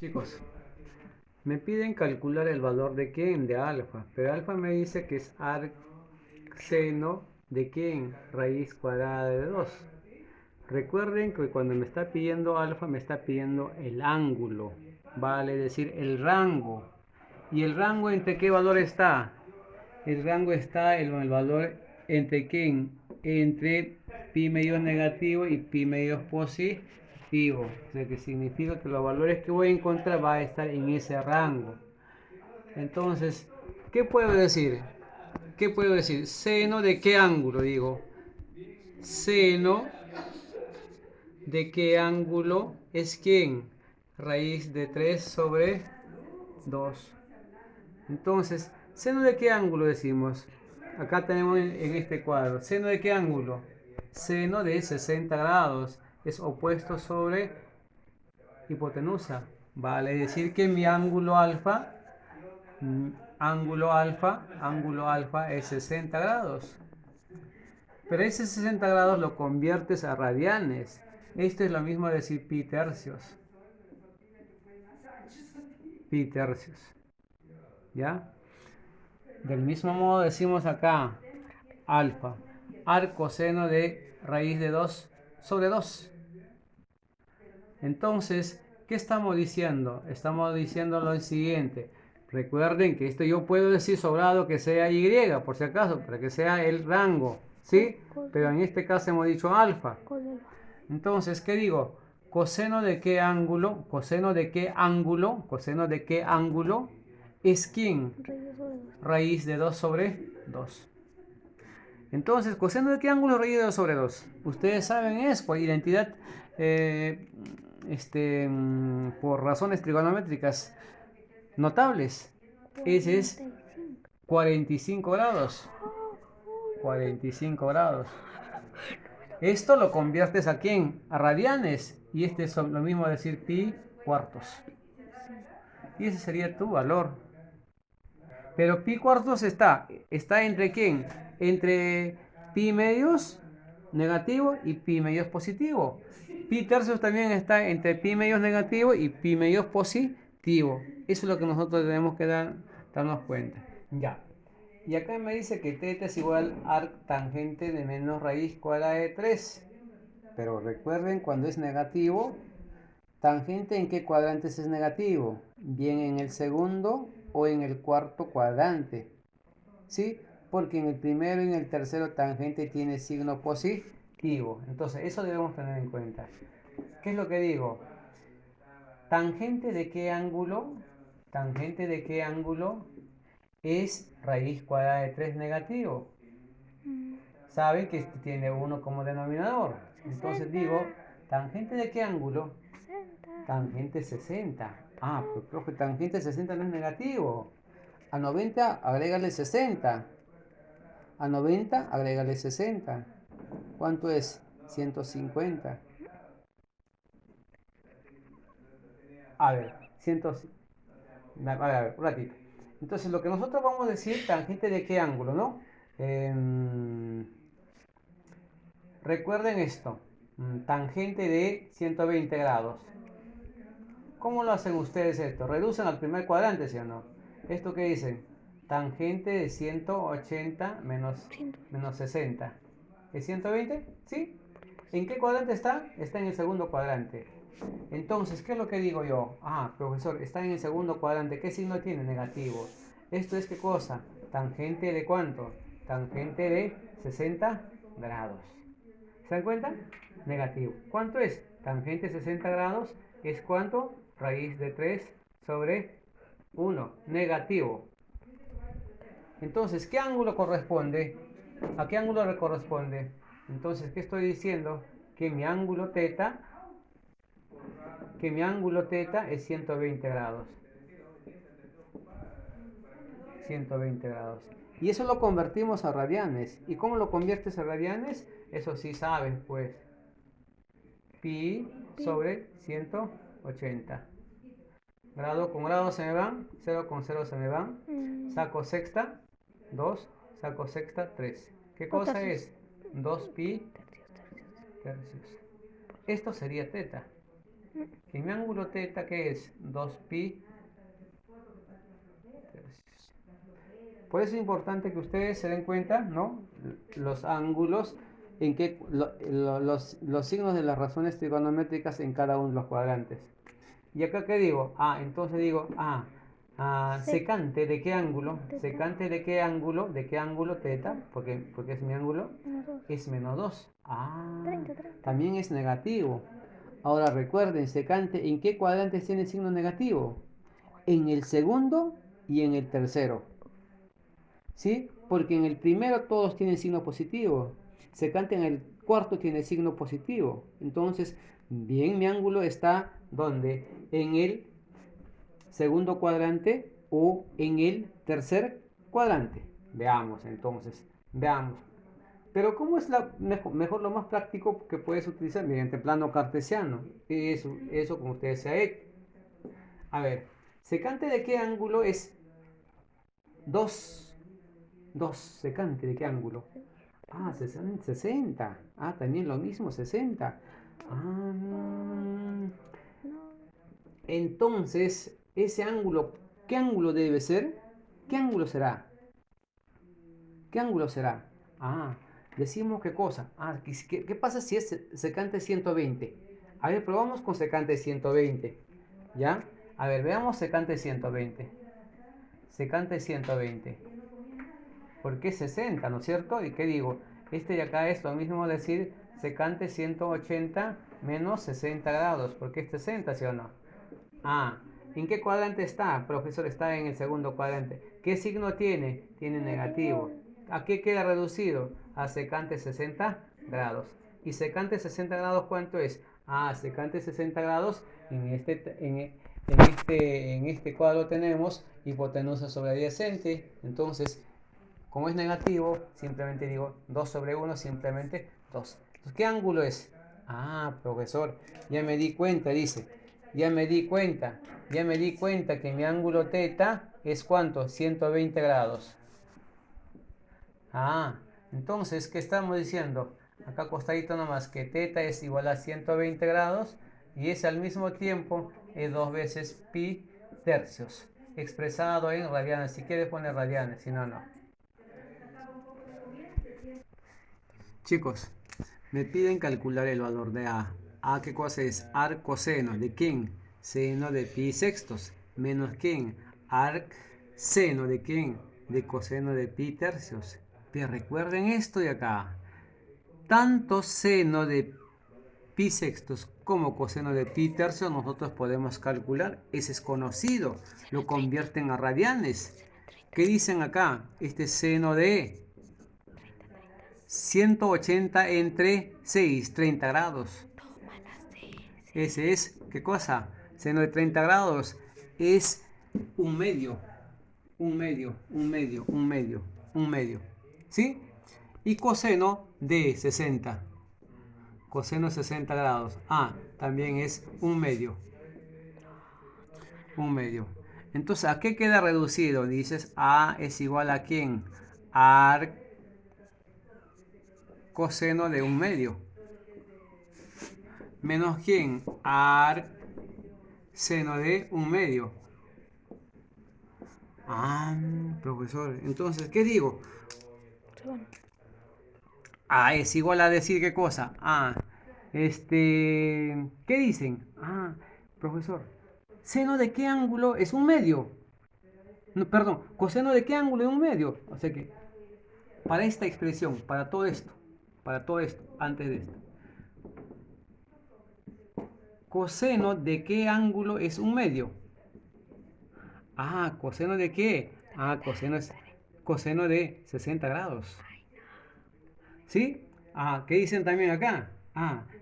Chicos, me piden calcular el valor de quién, de alfa, pero alfa me dice que es arcseno de quién, raíz cuadrada de 2. Recuerden que cuando me está pidiendo alfa me está pidiendo el ángulo, vale decir el rango. ¿Y el rango entre qué valor está? El rango está en el valor entre quién, entre pi medios negativo y pi medios positivo. O sea que significa que los valores que voy a encontrar va a estar en ese rango. Entonces, ¿qué puedo decir? ¿Qué puedo decir? ¿Seno de qué ángulo? Digo, seno de qué ángulo es quién. Raíz de 3 sobre 2. Entonces, ¿seno de qué ángulo decimos? Acá tenemos en este cuadro. ¿Seno de qué ángulo? Seno de 60 grados. Es opuesto sobre hipotenusa. Vale decir que mi ángulo alfa es 60 grados. Pero ese 60 grados lo conviertes a radianes. Esto es lo mismo decir pi tercios. Pi tercios. ¿Ya? Del mismo modo decimos acá alfa, arcoseno de raíz de 2 sobre 2. Entonces, ¿qué estamos diciendo? Estamos diciendo lo siguiente. Recuerden que esto yo puedo decir sobrado que sea y, por si acaso, para que sea el rango, ¿sí? Pero en este caso hemos dicho alfa. Entonces, ¿qué digo? Coseno de qué ángulo, coseno de qué ángulo, coseno de qué ángulo es quién? Raíz de 2 sobre 2. Entonces, coseno de qué ángulo raíz de 2 sobre 2. Ustedes saben es por identidad, eh, por razones trigonométricas notables. Ese es 45 grados. 45 grados. Esto lo conviertes a quién? A radianes. Y este es lo mismo decir pi cuartos. Y ese sería tu valor. Pero pi cuartos está entre quién? Entre pi medios negativo y pi medios positivo. Pi tercios también está entre pi medios negativo y pi medios positivo. Eso es lo que nosotros tenemos que darnos cuenta. Ya. Y acá me dice que θ es igual a tangente de menos raíz cuadrada de 3. Pero recuerden, cuando es negativo, tangente en qué cuadrantes es negativo. Bien en el segundo o en el cuarto cuadrante. ¿Sí? Porque en el primero y en el tercero tangente tiene signo positivo. Entonces, eso debemos tener en cuenta. ¿Qué es lo que digo? ¿Tangente de qué ángulo? ¿Tangente de qué ángulo es raíz cuadrada de 3 negativo? Saben que este tiene 1 como denominador. Entonces digo, ¿tangente de qué ángulo? Tangente 60. Ah, pues profe, tangente 60 no es negativo. A 90 agrégale 60. A 90 agrégale 60. ¿Cuánto es? 150. A ver, 100. A ver, un ratito. Entonces, lo que nosotros vamos a decir, tangente de qué ángulo, ¿no? Recuerden esto. Tangente de 120 grados. ¿Cómo lo hacen ustedes esto? Reducen al primer cuadrante, ¿sí o no? ¿Esto qué dicen? Tangente de 180 menos 60. ¿Es 120? ¿Sí? ¿En qué cuadrante está? Está en el segundo cuadrante. Entonces, ¿qué es lo que digo yo? Ah, profesor, está en el segundo cuadrante. ¿Qué signo tiene? Negativo. ¿Esto es qué cosa? Tangente de cuánto? Tangente de 60 grados. ¿Se dan cuenta? Negativo. ¿Cuánto es? Tangente 60 grados es cuánto? Raíz de 3 sobre 1. Negativo. Entonces, ¿qué ángulo corresponde? ¿A qué ángulo le corresponde? Entonces, ¿qué estoy diciendo? Que mi ángulo teta, es 120 grados. 120 grados. Y eso lo convertimos a radianes. ¿Y cómo lo conviertes a radianes? Eso sí sabes, pues. Pi sobre 180. Grado con grado se me van, 0 con 0 se me van. Saco sexta, 2, saco sexta, 3. ¿Qué cosa es? 2 pi tercios. Esto sería teta. ¿Y mi ángulo teta qué es? 2pi tercios. Por eso es importante que ustedes se den cuenta, ¿no? Los ángulos, en que los signos de las razones trigonométricas en cada uno de los cuadrantes. ¿Y acá qué digo? Entonces digo, secante de qué ángulo, secante de qué ángulo teta, porque es mi ángulo, es menos 2. También es negativo. Ahora recuerden, secante, ¿en qué cuadrantes tiene signo negativo? En el segundo y en el tercero. ¿Sí? Porque en el primero todos tienen signo positivo. Secante en el cuarto tiene signo positivo. Entonces, bien, mi ángulo está ¿dónde? En el segundo cuadrante o en el tercer cuadrante. Veamos entonces, veamos. Pero ¿cómo es mejor lo más práctico que puedes utilizar? Mediante plano cartesiano. Eso como ustedes se ha hecho. A ver, secante de qué ángulo es 2. 2, secante de qué ángulo. 60. También lo mismo, 60. Entonces, ese ángulo, ¿qué ángulo debe ser? ¿Qué ángulo será? ¿Qué ángulo será? Decimos qué cosa. ¿Qué pasa si es secante 120? A ver, probamos con secante 120. ¿Ya? A ver, veamos secante 120. Secante 120. ¿Por qué 60, no es cierto? ¿Y qué digo? Este de acá es lo mismo decir secante 180 menos 60 grados. ¿Por qué es 60, sí o no? ¿En qué cuadrante está? Profesor, está en el segundo cuadrante. ¿Qué signo tiene? Tiene negativo. ¿A qué queda reducido? A secante 60 grados. ¿Y secante 60 grados cuánto es? Secante 60 grados en este cuadro tenemos hipotenusa sobre adyacente. Entonces, como es negativo, simplemente digo 2 sobre 1, simplemente 2. Entonces, ¿qué ángulo es? Profesor, ya me di cuenta, dice. Ya me di cuenta que mi ángulo teta es ¿cuánto? 120 grados. Entonces, ¿qué estamos diciendo? Acá acostadito nomás, que teta es igual a 120 grados y es al mismo tiempo 2 veces pi tercios, expresado en radianes. Si quieres poner radianes, si no, no. Chicos, me piden calcular el valor de A. ¿Qué cosa es? Arc coseno. ¿De quién? Seno de pi sextos. ¿Menos quién? Arc seno. ¿De quién? De coseno de pi tercios. Pero recuerden esto de acá. Tanto seno de pi sextos como coseno de pi tercios nosotros podemos calcular. Ese es conocido. Lo convierten a radianes. ¿Qué dicen acá? Este seno de 180 entre 6, 30 grados. Ese es, ¿qué cosa? Seno de 30 grados es un medio, un medio, un medio, un medio, un medio. ¿Sí? Y coseno de 60. Coseno de 60 grados. También es un medio. Un medio. Entonces, ¿a qué queda reducido? Dices, A es igual a ¿quién? Arc coseno de un medio. Menos quién? Arc seno de un medio. Profesor, entonces, ¿qué digo? Es igual a decir qué cosa. ¿Qué dicen? Profesor, ¿seno de qué ángulo es un medio? No, perdón, ¿coseno de qué ángulo es un medio? O sea que, para esta expresión, para todo esto, antes de esto, ¿coseno de qué ángulo es un medio? ¿Coseno de qué? Coseno de 60 grados. ¿Sí? ¿Qué dicen también acá?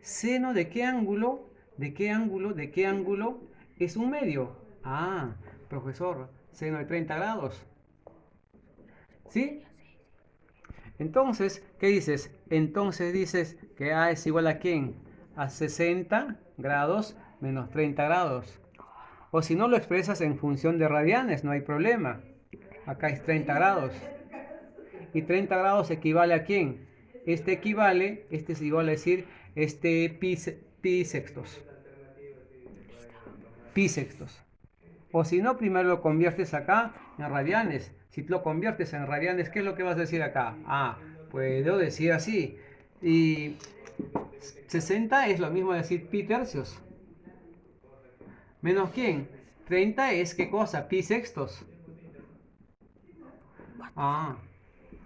Seno de qué ángulo, de qué ángulo, de qué ángulo es un medio. Profesor, seno de 30 grados. ¿Sí? Entonces, ¿qué dices? Entonces dices que A es igual a ¿quién? A 60 grados menos 30 grados. O si no lo expresas en función de radianes, no hay problema. Acá es 30 grados. ¿Y 30 grados equivale a quién? Este es igual a decir pi sextos. pi sextos. O si no, primero lo conviertes acá en radianes. Si lo conviertes en radianes, ¿qué es lo que vas a decir acá? Ah, puedo decir así. Y 60 es lo mismo decir pi tercios. ¿Menos quién? 30 es ¿qué cosa? Pi sextos. Ah,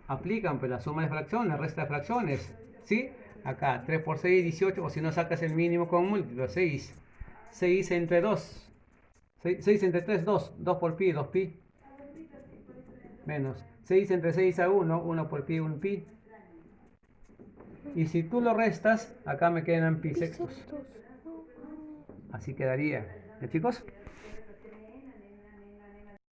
aplican pues la suma de fracciones, resta de fracciones. ¿Sí? Acá 3 por 6, 18. O si no sacas el mínimo con múltiplo, 6. 6 entre 2. 6 entre 3, 2. 2 por pi, 2 pi. Menos 6 entre 6 a 1. 1 por pi, 1 pi. Y si tú lo restas, acá me quedan pi sextos. Así quedaría. ¿Ya, chicos?